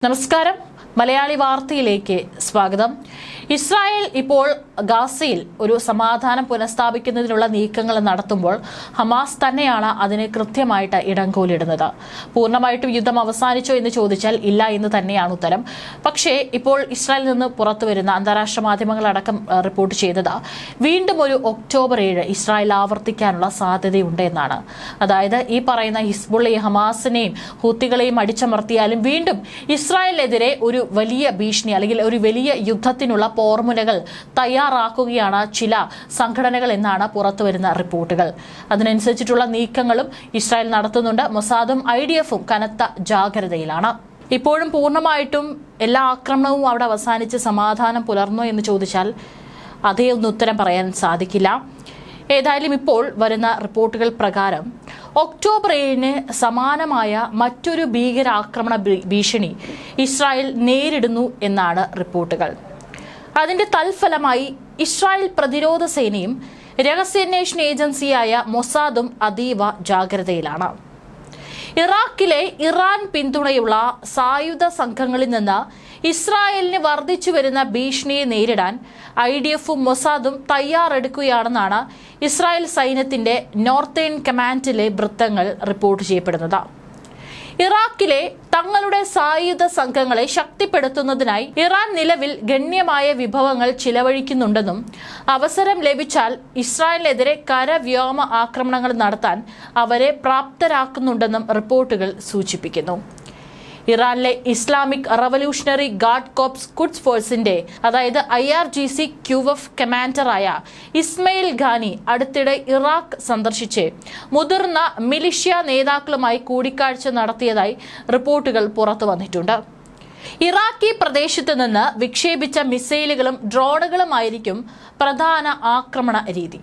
നമസ്കാരം മലയാളി വാർത്തയിലേക്ക് സ്വാഗതം. ഇസ്രായേൽ ഇപ്പോൾ ഗാസയിൽ ഒരു സമാധാനം പുനഃസ്ഥാപിക്കുന്നതിനുള്ള നീക്കങ്ങൾ നടത്തുമ്പോൾ ഹമാസ് തന്നെയാണ് അതിന് കൃത്യമായിട്ട് ഇടംകോലിടുന്നത്. പൂർണ്ണമായിട്ടും യുദ്ധം അവസാനിച്ചോ എന്ന് ചോദിച്ചാൽ ഇല്ല എന്ന് തന്നെയാണ് ഉത്തരം. പക്ഷേ ഇപ്പോൾ ഇസ്രായേലിൽ നിന്ന് പുറത്തുവരുന്ന അന്താരാഷ്ട്ര മാധ്യമങ്ങളടക്കം റിപ്പോർട്ട് ചെയ്തത് വീണ്ടും ഒരു ഒക്ടോബർ 7 ഇസ്രായേൽ ആവർത്തിക്കാനുള്ള സാധ്യതയുണ്ട് എന്നാണ്. അതായത് ഈ പറയുന്ന ഹിസ്ബുള്ളയും ഹമാസിനെയും ഹൂത്തികളെയും അടിച്ചമർത്തിയാലും വീണ്ടും ഇസ്രായേലിനെതിരെ ഒരു വലിയ ഭീഷണി അല്ലെങ്കിൽ ഒരു വലിയ യുദ്ധത്തിനുള്ള പോർമുലകൾ തയ്യാറാക്കുകയാണ് ചില സംഘടനകൾ എന്നാണ് പുറത്തുവരുന്ന റിപ്പോർട്ടുകൾ. അതിനനുസരിച്ചിട്ടുള്ള നീക്കങ്ങളും ഇസ്രായേൽ നടത്തുന്നുണ്ട്. മൊസാദും IDFും കനത്ത ജാഗ്രതയിലാണ്. ഇപ്പോഴും പൂർണ്ണമായിട്ടും എല്ലാ ആക്രമണവും അവിടെ അവസാനിച്ച് സമാധാനം പുലർന്നോ എന്ന് ചോദിച്ചാൽ അതേ ഒന്നും ഉത്തരം പറയാൻ സാധിക്കില്ല. ഏതായാലും ഇപ്പോൾ വരുന്ന റിപ്പോർട്ടുകൾ പ്രകാരം ഒക്ടോബർ 7 സമാനമായ മറ്റൊരു ഭീകരാക്രമണ ഭീഷണി ഇസ്രായേൽ നേരിടുന്നു എന്നാണ് റിപ്പോർട്ടുകൾ. അതിന്റെ തൽഫലമായി ഇസ്രായേൽ പ്രതിരോധ സേനയും രഹസ്യാന്വേഷണ ഏജൻസിയായ മൊസാദും അതീവ ജാഗ്രതയിലാണ്. ഇറാഖിലെ ഇറാൻ പിന്തുണയുള്ള സായുധ സംഘങ്ങളിൽ നിന്ന് ഇസ്രായേലിന് വർദ്ധിച്ചു വരുന്ന ഭീഷണിയെ നേരിടാൻ IDFും മൊസാദും തയ്യാറെടുക്കുകയാണെന്നാണ് ഇസ്രായേൽ സൈന്യത്തിന്റെ നോർത്തേൺ കമാൻഡിലെ വൃത്തങ്ങൾ റിപ്പോർട്ട് ചെയ്യപ്പെടുന്നത്. ഇറാഖിലെ തങ്ങളുടെ സായുധ സംഘങ്ങളെ ശക്തിപ്പെടുത്തുന്നതിനായി ഇറാൻ നിലവിൽ ഗണ്യമായ വിഭവങ്ങൾ ചിലവഴിക്കുന്നുണ്ടെന്നും അവസരം ലഭിച്ചാൽ ഇസ്രായേലിനെതിരെ കരവ്യോമ ആക്രമണങ്ങൾ നടത്താൻ അവരെ പ്രാപ്തരാക്കുന്നുണ്ടെന്നും റിപ്പോർട്ടുകൾ സൂചിപ്പിക്കുന്നു. ഇറാനിലെ ഇസ്ലാമിക് റവല്യൂഷണറി ഗാർഡ് കോപ്സ് ഖുദ്സ് ഫോഴ്സിന്റെ അതായത് IRGC QF കമാൻഡറായ ഇസ്മയിൽ ഖാനി അടുത്തിടെ ഇറാഖ് സന്ദർശിച്ച് മുതിർന്ന മിലിഷ്യ നേതാക്കളുമായി കൂടിക്കാഴ്ച നടത്തിയതായി റിപ്പോർട്ടുകൾ പുറത്തു വന്നിട്ടുണ്ട്. ഇറാഖി പ്രദേശത്ത് നിന്ന് വിക്ഷേപിച്ച മിസൈലുകളും ഡ്രോണുകളുമായിരിക്കും പ്രധാന ആക്രമണ രീതി.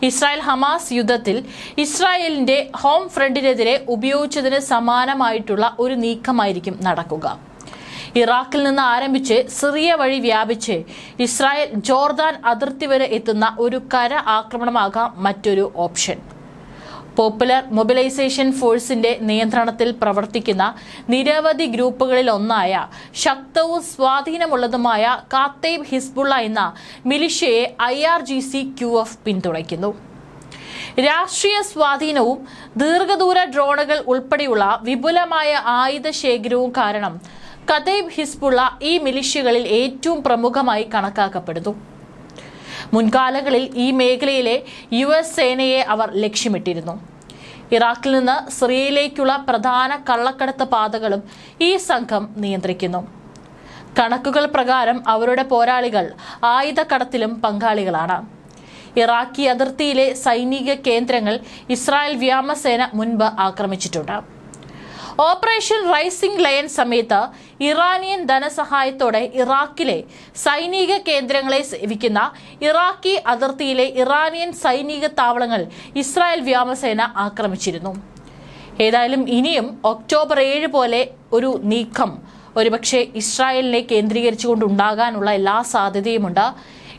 ഇസ്രായേൽ ഹമാസ് യുദ്ധത്തിൽ ഇസ്രായേലിന്റെ ഹോം ഫ്രണ്ടിനെതിരെ ഉപയോഗിച്ചതിന് സമാനമായിട്ടുള്ള ഒരു നീക്കമായിരിക്കും നടക്കുക. ഇറാഖിൽ നിന്ന് ആരംഭിച്ച് സിറിയ വഴി വ്യാപിച്ച് ഇസ്രായേൽ ജോർദാൻ അതിർത്തി വരെ എത്തുന്ന ഒരു കര ആക്രമണമാകാം മറ്റൊരു ഓപ്ഷൻ. പോപ്പുലർ മൊബിലൈസേഷൻ ഫോഴ്സിന്റെ നിയന്ത്രണത്തിൽ പ്രവർത്തിക്കുന്ന നിരവധി ഗ്രൂപ്പുകളിൽ ഒന്നായ ശക്തവും സ്വാധീനമുള്ളതുമായ കാത്തേബ് ഹിസ്ബുള്ള എന്ന മിലിഷ്യയെ IRGC QF പിന്തുണയ്ക്കുന്നു. രാഷ്ട്രീയ സ്വാധീനവും ദീർഘദൂര ഡ്രോണുകൾ ഉൾപ്പെടെയുള്ള വിപുലമായ ആയുധ ശേഖരവും കാരണം കതൈബ് ഹിസ്ബുള്ള ഈ മിലിഷ്യകളിൽ ഏറ്റവും പ്രമുഖമായി കണക്കാക്കപ്പെടുന്നു. മുൻകാലങ്ങളിൽ ഈ മേഖലയിലെ US സേനയെ അവർ ലക്ഷ്യമിട്ടിരുന്നു. ഇറാഖിൽ നിന്ന് സിറിയയിലേക്കുള്ള പ്രധാന കള്ളക്കടത്ത് പാതകളും ഈ സംഘം നിയന്ത്രിക്കുന്നു. കണക്കുകൾ പ്രകാരം അവരുടെ പോരാളികൾ ആയുധക്കടത്തിലും പങ്കാളികളാണ്. ഇറാഖി അതിർത്തിയിലെ സൈനിക കേന്ദ്രങ്ങൾ ഇസ്രായേൽ വ്യോമസേന മുൻപ് ആക്രമിച്ചിട്ടുണ്ട്. ഓപ്പറേഷൻ റൈസിംഗ് ലയൺ സമയത്ത് ഇറാനിയൻ ധനസഹായത്തോടെ ഇറാഖിലെ സൈനിക കേന്ദ്രങ്ങളെ സേവിക്കുന്ന ഇറാഖി അതിർത്തിയിലെ ഇറാനിയൻ സൈനിക താവളങ്ങൾ ഇസ്രായേൽ വ്യോമസേന ആക്രമിച്ചിരുന്നു. ഏതായാലും ഇനിയും ഒക്ടോബർ 7 പോലെ ഒരു നീക്കം ഒരുപക്ഷെ ഇസ്രായേലിനെ കേന്ദ്രീകരിച്ചുകൊണ്ടുണ്ടാകാനുള്ള എല്ലാ സാധ്യതയുമുണ്ട്.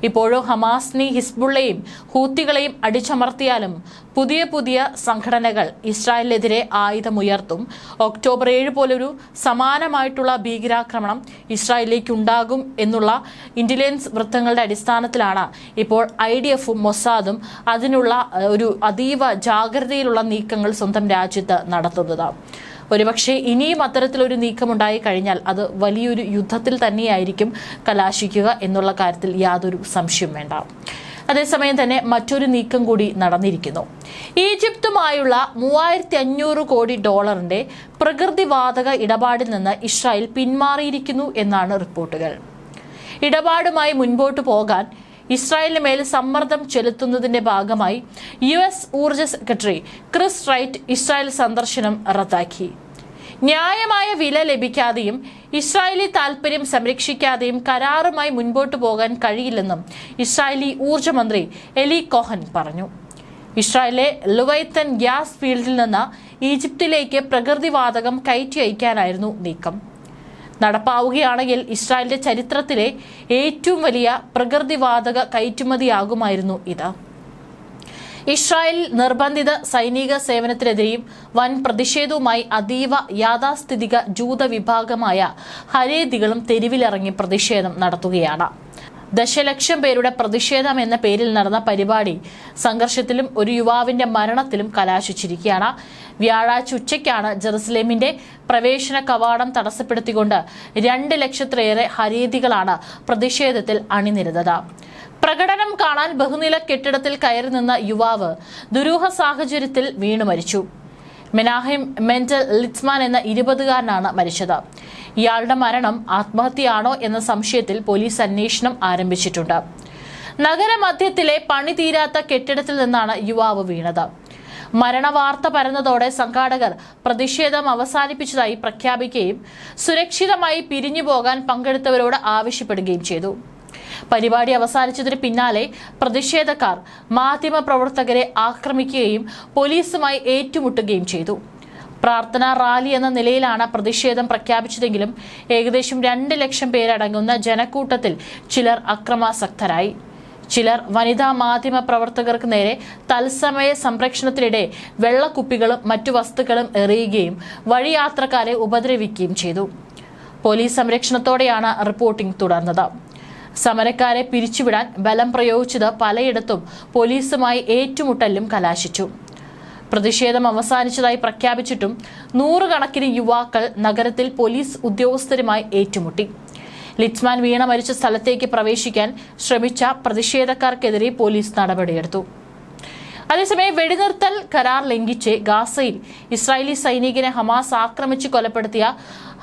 ഇപ്പോഴും ഹമാസിനെയും ഹിസ്ബുള്ളയും ഹൂത്തികളെയും അടിച്ചമർത്തിയാലും പുതിയ പുതിയ സംഘടനകൾ ഇസ്രായേലിനെതിരെ ആയുധമുയർത്തും. ഒക്ടോബർ 7 പോലൊരു സമാനമായിട്ടുള്ള ഭീകരാക്രമണം ഇസ്രായേലിലേക്ക് ഉണ്ടാകും എന്നുള്ള ഇന്റലിജൻസ് വൃത്തങ്ങളുടെ അടിസ്ഥാനത്തിലാണ് ഇപ്പോൾ IDFും മൊസാദും അതിനുള്ള ഒരു അതീവ ജാഗ്രതയിലുള്ള നീക്കങ്ങൾ സ്വന്തം രാജ്യത്ത് നടത്തുന്നത്. ഒരുപക്ഷെ ഇനിയും അത്തരത്തിലൊരു നീക്കമുണ്ടായി കഴിഞ്ഞാൽ അത് വലിയൊരു യുദ്ധത്തിൽ തന്നെയായിരിക്കും കലാശിക്കുക എന്നുള്ള കാര്യത്തിൽ യാതൊരു സംശയവും വേണ്ട. അതേസമയം തന്നെ മറ്റൊരു നീക്കം കൂടി നടന്നിരിക്കുന്നു. ഈജിപ്തുമായുള്ള $3500 കോടി പ്രകൃതിവാതക ഇടപാടിൽ നിന്ന് ഇസ്രായേൽ പിന്മാറിയിരിക്കുന്നു എന്നാണ് റിപ്പോർട്ടുകൾ. ഇടപാടുമായി മുൻപോട്ട് പോകാൻ ഇസ്രായേലിന് മേൽ സമ്മർദ്ദം ചെലുത്തുന്നതിന്റെ ഭാഗമായി US ഊർജ്ജ സെക്രട്ടറി ക്രിസ് റൈറ്റ് ഇസ്രായേൽ സന്ദർശനം റദ്ദാക്കി. ന്യായമായ വില ലഭിക്കാതെയും ഇസ്രായേലി താൽപര്യം സംരക്ഷിക്കാതെയും കരാറുമായി മുൻപോട്ട് പോകാൻ കഴിയില്ലെന്നും ഇസ്രായേലി ഊർജ്ജ മന്ത്രി എലി കോഹൻ പറഞ്ഞു. ഇസ്രായേലിലെ ലുവൈത്തൻ ഗ്യാസ് ഫീൽഡിൽ നിന്ന് ഈജിപ്തിലേക്ക് പ്രകൃതിവാതകം കയറ്റി അയക്കാനായിരുന്നു നീക്കം. നടപ്പാവുകയാണെങ്കിൽ ഇസ്രായേലിന്റെ ചരിത്രത്തിലെ ഏറ്റവും വലിയ പ്രകൃതിവാതക കയറ്റുമതിയാകുമായിരുന്നു ഇത്. ഇസ്രായേൽ നിർബന്ധിത സൈനിക സേവനത്തിനെതിരെയും വൻ പ്രതിഷേധവുമായി അതീവ യാഥാസ്ഥിതിക ജൂത വിഭാഗമായ ഹരേദികളും തെരുവിലിറങ്ങി പ്രതിഷേധം നടത്തുകയാണ്. ദശലക്ഷം പേരുടെ പ്രതിഷേധം എന്ന പേരിൽ നടന്ന പരിപാടി സംഘർഷത്തിലും ഒരു യുവാവിന്റെ മരണത്തിലും കലാശിച്ചിരിക്കുകയാണ്. വ്യാഴാഴ്ച ഉച്ചയ്ക്കാണ് ജെറുസലേമിന്റെ പ്രവേശന കവാടം തടസ്സപ്പെടുത്തിക്കൊണ്ട് 2 ലക്ഷത്തിലേറെ ഹരേദികളാണ് പ്രതിഷേധത്തിൽ അണിനിരന്നത്. പ്രകടനം കാണാൻ ബഹുനില കെട്ടിടത്തിൽ കയറി നിന്ന യുവാവ് ദുരൂഹ സാഹചര്യത്തിൽ വീണു മരിച്ചു. മെനാഹിം മെന്റൽ ലിറ്റ്സ്മാൻ എന്ന 20-കാരനാണ് മരിച്ചത്. ഇയാളുടെ മരണം ആത്മഹത്യയാണോ എന്ന സംശയത്തിൽ പോലീസ് അന്വേഷണം ആരംഭിച്ചിട്ടുണ്ട്. നഗരമധ്യത്തിലെ പണി തീരാത്ത കെട്ടിടത്തിൽ നിന്നാണ് യുവാവ് വീണത്. മരണവാർത്ത പരന്നതോടെ സംഘാടകർ പ്രതിഷേധം അവസാനിപ്പിച്ചതായി പ്രഖ്യാപിക്കുകയും സുരക്ഷിതമായി പിരിഞ്ഞു പോകാൻ പങ്കെടുത്തവരോട് ആവശ്യപ്പെടുകയും ചെയ്തു. പരിപാടി അവസാനിച്ചതിന് പിന്നാലെ പ്രതിഷേധക്കാർ മാധ്യമപ്രവർത്തകരെ ആക്രമിക്കുകയും പോലീസുമായി ഏറ്റുമുട്ടുകയും ചെയ്തു. പ്രാർത്ഥനാ റാലി എന്ന നിലയിലാണ് പ്രതിഷേധം പ്രഖ്യാപിച്ചതെങ്കിലും ഏകദേശം 2 ലക്ഷം പേരടങ്ങുന്ന ജനക്കൂട്ടത്തിൽ ചിലർ അക്രമാസക്തരായി. ചിലർ വനിതാ മാധ്യമ പ്രവർത്തകർക്ക് നേരെ തത്സമയ സംപ്രേഷണത്തിനിടെ വെള്ളക്കുപ്പികളും മറ്റു വസ്തുക്കളും എറിയുകയും വഴിയാത്രക്കാരെ ഉപദ്രവിക്കുകയും ചെയ്തു. Police സംരക്ഷണത്തോടെയാണ് reporting തുടർന്നത്. സമരക്കാരെ പിരിച്ചുവിടാൻ ബലം പ്രയോഗിച്ചത് പലയിടത്തും പോലീസുമായി ഏറ്റുമുട്ടലിലും കലാശിച്ചു. പ്രതിഷേധം അവസാനിച്ചതായി പ്രഖ്യാപിച്ചിട്ടും 100 കണക്കിന് യുവാക്കൾ നഗരത്തിൽ പോലീസ് ഉദ്യോഗസ്ഥരുമായി ഏറ്റുമുട്ടി. ലിറ്റ്സ്മാൻ വീണ മരിച്ച സ്ഥലത്തേക്ക് പ്രവേശിക്കാൻ ശ്രമിച്ച പ്രതിഷേധക്കാർക്കെതിരെ പോലീസ് നടപടിയെടുത്തു. അതേസമയം വെടിനിർത്തൽ കരാർ ലംഘിച്ച് ഗാസയിൽ ഇസ്രായേലി സൈനികനെ ഹമാസ് ആക്രമിച്ച് കൊലപ്പെടുത്തിയ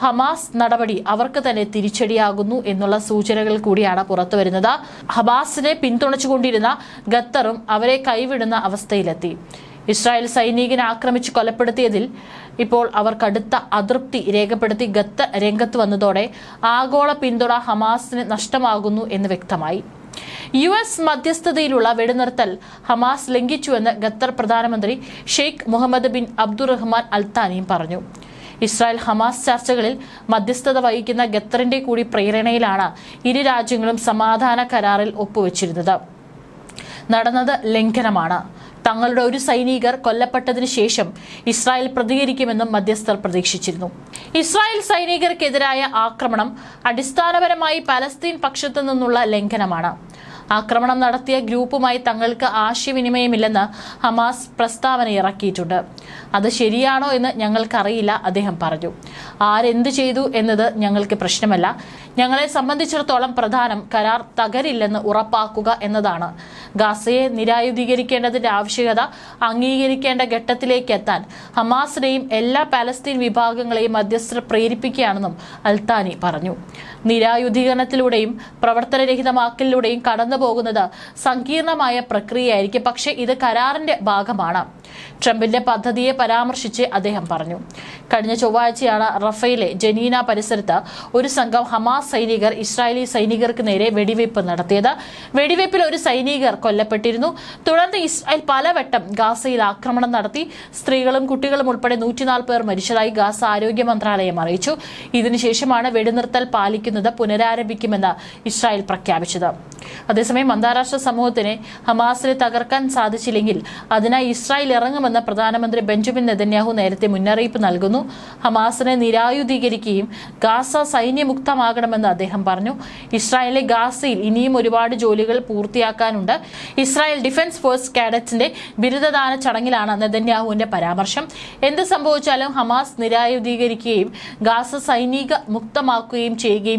ഹമാസ് നടപടി അവർക്ക് തന്നെ തിരിച്ചടിയാകുന്നു എന്നുള്ള സൂചനകൾ കൂടിയാണ് പുറത്തുവരുന്നത്. ഹമാസിനെ പിന്തുണച്ചുകൊണ്ടിരുന്ന ഖത്തറും അവരെ കൈവിടുന്ന അവസ്ഥയിലെത്തി. ഇസ്രായേൽ സൈനികനെ ആക്രമിച്ച് കൊലപ്പെടുത്തിയതിൽ ഇപ്പോൾ അവർ കടുത്ത അതൃപ്തി രേഖപ്പെടുത്തി ഖത്തർ രംഗത്ത് വന്നതോടെ ആഗോള പിന്തുണ ഹമാസിന് നഷ്ടമാകുന്നു എന്ന് വ്യക്തമായി. US മധ്യസ്ഥതയിലുള്ള വെടിനിർത്തൽ ഹമാസ് ലംഘിച്ചുവെന്ന് ഖത്തർ പ്രധാനമന്ത്രി ഷെയ്ഖ് മുഹമ്മദ് ബിൻ അബ്ദുറഹ്മാൻ അൽത്താനിയും പറഞ്ഞു. ഇസ്രായേൽ ഹമാസ് ചർച്ചകളിൽ മധ്യസ്ഥത വഹിക്കുന്ന ഖത്തറിന്റെ കൂടി പ്രേരണയിലാണ് ഇരു രാജ്യങ്ങളും സമാധാന കരാറിൽ ഒപ്പുവെച്ചിരുന്നത്. നടന്നത് ലംഘനമാണ്. തങ്ങളുടെ ഒരു സൈനികർ കൊല്ലപ്പെട്ടതിനു ശേഷം ഇസ്രായേൽ പ്രതികരിക്കുമെന്നും മധ്യസ്ഥർ പ്രതീക്ഷിച്ചിരുന്നു. ഇസ്രായേൽ സൈനികർക്കെതിരായ ആക്രമണം അടിസ്ഥാനപരമായി പലസ്തീൻ പക്ഷത്തു നിന്നുള്ള ലംഘനമാണ്. ആക്രമണം നടത്തിയ ഗ്രൂപ്പുമായി തങ്ങൾക്ക് ആശയവിനിമയമില്ലെന്ന് ഹമാസ് പ്രസ്താവന ഇറക്കിയിട്ടുണ്ട്. അത് ശരിയാണോ എന്ന് ഞങ്ങൾക്കറിയില്ല, അദ്ദേഹം പറഞ്ഞു. ആരെന്ത് ചെയ്തു എന്നത് ഞങ്ങൾക്ക് പ്രശ്നമല്ല. ഞങ്ങളെ സംബന്ധിച്ചിടത്തോളം പ്രധാനം കരാർ തകരില്ലെന്ന് ഉറപ്പാക്കുക എന്നതാണ്. ഗാസയെ നിരായുധീകരിക്കേണ്ടതിന്റെ ആവശ്യകത അംഗീകരിക്കേണ്ട ഘട്ടത്തിലേക്ക് എത്താൻ ഹമാസിനെയും എല്ലാ പാലസ്തീൻ വിഭാഗങ്ങളെയും മധ്യസ്ഥർ പ്രേരിപ്പിക്കുകയാണെന്നും അൽത്താനി പറഞ്ഞു. നിരായുധീകരണത്തിലൂടെയും പ്രവർത്തനരഹിതമാക്കലിലൂടെയും കടന്നുപോകുന്നത് സങ്കീർണമായ പ്രക്രിയയായിരിക്കും, പക്ഷേ ഇത് കരാറിന്റെ ഭാഗമാണ്. ട്രംപിന്റെ പദ്ധതിയെ പരാമർശിച്ച് അദ്ദേഹം പറഞ്ഞു. കഴിഞ്ഞ ചൊവ്വാഴ്ചയാണ് റഫേലെ ജനീന പരിസരത്ത് ഒരു സംഘം ഹമാസ് സൈനികർ ഇസ്രായേലി സൈനികർക്ക് നേരെ വെടിവയ്പ് നടത്തിയത്. വെടിവയ്പിൽ ഒരു സൈനികർ കൊല്ലപ്പെട്ടിരുന്നു. തുടർന്ന് ഇസ്രായേൽ പലവട്ടം ഗാസയിൽ ആക്രമണം നടത്തി. സ്ത്രീകളും കുട്ടികളും ഉൾപ്പെടെ 104 പേർ മരിച്ചതായി ഗാസ ആരോഗ്യ മന്ത്രാലയം അറിയിച്ചു. ഇതിനുശേഷമാണ് വെടിനിർത്തൽ പാലിക്കുന്നത് പുനരാരംഭിക്കുമെന്ന് ഇസ്രായേൽ പ്രഖ്യാപിച്ചത്. അതേസമയം അന്താരാഷ്ട്ര സമൂഹത്തിന് ഹമാസിനെ തകർക്കാൻ സാധിച്ചില്ലെങ്കിൽ അതിനായി ഇസ്രായേൽ ഇറങ്ങുമെന്ന് പ്രധാനമന്ത്രി ബെഞ്ചമിൻ നെതന്യാഹു നേരത്തെ മുന്നറിയിപ്പ് നൽകുന്നു. ഹമാസിനെ നിരായുധീകരിക്കുകയും ഗാസ സൈന്യമുക്തമാകണമെന്ന് അദ്ദേഹം പറഞ്ഞു. ഇസ്രായേലിലെ ഗാസയിൽ ഇനിയും ഒരുപാട് ജോലികൾ പൂർത്തിയാക്കാനുണ്ട്. ഇസ്രായേൽ ഡിഫൻസ് ഫോഴ്സ് കാഡറ്റ്സിന്റെ ബിരുദദാന ചടങ്ങിലാണ് നെതന്യാഹുവിന്റെ പരാമർശം. എന്ത് സംഭവിച്ചാലും ഹമാസ് നിരായുധീകരിക്കുകയും ഗാസ സൈനിക മുക്തമാക്കുകയും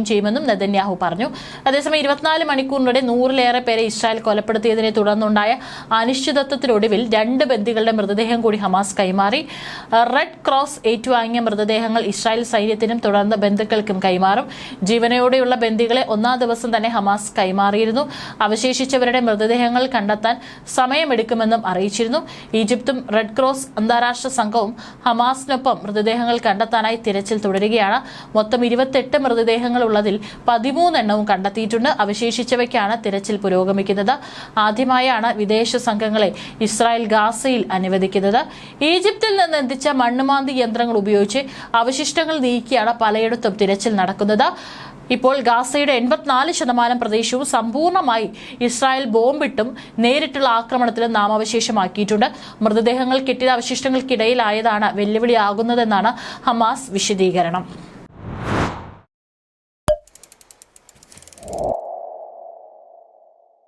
ചെയ്യുമെന്നും നെതന്യാഹു പറഞ്ഞു. അതേസമയം 24 മണിക്കൂറിനിടെ 100-ലേറെ പേരെ ഇസ്രായേൽ കൊലപ്പെടുത്തിയതിനെ തുടർന്നുണ്ടായ അനിശ്ചിതത്വത്തിനൊടുവിൽ 2 ബന്ദികളുടെ മൃതദേഹം കൂടി ഹമാസ് കൈമാറി. റെഡ് ക്രോസ് ഏറ്റുവാങ്ങിയ മൃതദേഹങ്ങൾ ഇസ്രായേൽ സൈന്യത്തിനും തുടർന്ന് ബന്ധുക്കൾക്കും കൈമാറും. ജീവനോടെയുള്ള ബന്ദികളെ 1-ാം ദിവസം തന്നെ ഹമാസ് കൈമാറിയിരുന്നു. അവശേഷിച്ചവരുടെ മൃതദേഹങ്ങൾ കണ്ടെത്താൻ സമയമെടുക്കുമെന്നും അറിയിച്ചിരുന്നു. ഈജിപ്തും റെഡ് ക്രോസ് അന്താരാഷ്ട്ര സംഘവും ഹമാസിനൊപ്പം മൃതദേഹങ്ങൾ കണ്ടെത്താനായി തിരച്ചിൽ തുടരുകയാണ്. മൊത്തം 28 മൃതദേഹങ്ങൾ ഉള്ളതിൽ 13 എണ്ണവും കണ്ടെത്തിയിട്ടുണ്ട്. അവശേഷിച്ചവയ്ക്കാണ് തിരച്ചിൽ പുരോഗമിക്കുന്നത്. ആദ്യമായാണ് വിദേശ സംഘങ്ങളെ ഇസ്രായേൽ ഗാസയിൽ അനുവദിക്കുന്നത്. ഈജിപ്തിൽ നിന്ന് എത്തിച്ച മണ്ണുമാന്തി യന്ത്രങ്ങൾ ഉപയോഗിച്ച് അവശിഷ്ടങ്ങൾ നീക്കിയാണ് പലയിടത്തും തിരച്ചിൽ നടക്കുന്നത്. ഇപ്പോൾ ഗാസയുടെ 84% പ്രദേശവും സമ്പൂർണ്ണമായി ഇസ്രായേൽ ബോംബിട്ടും നേരിട്ടുള്ള ആക്രമണത്തിലും നാമാവശേഷമാക്കിയിട്ടുണ്ട്. മൃതദേഹങ്ങൾ കെട്ടിടാവശിഷ്ടങ്ങൾക്കിടയിലായതാണ് വെല്ലുവിളിയാകുന്നതെന്നാണ് ഹമാസ് വിശദീകരണം.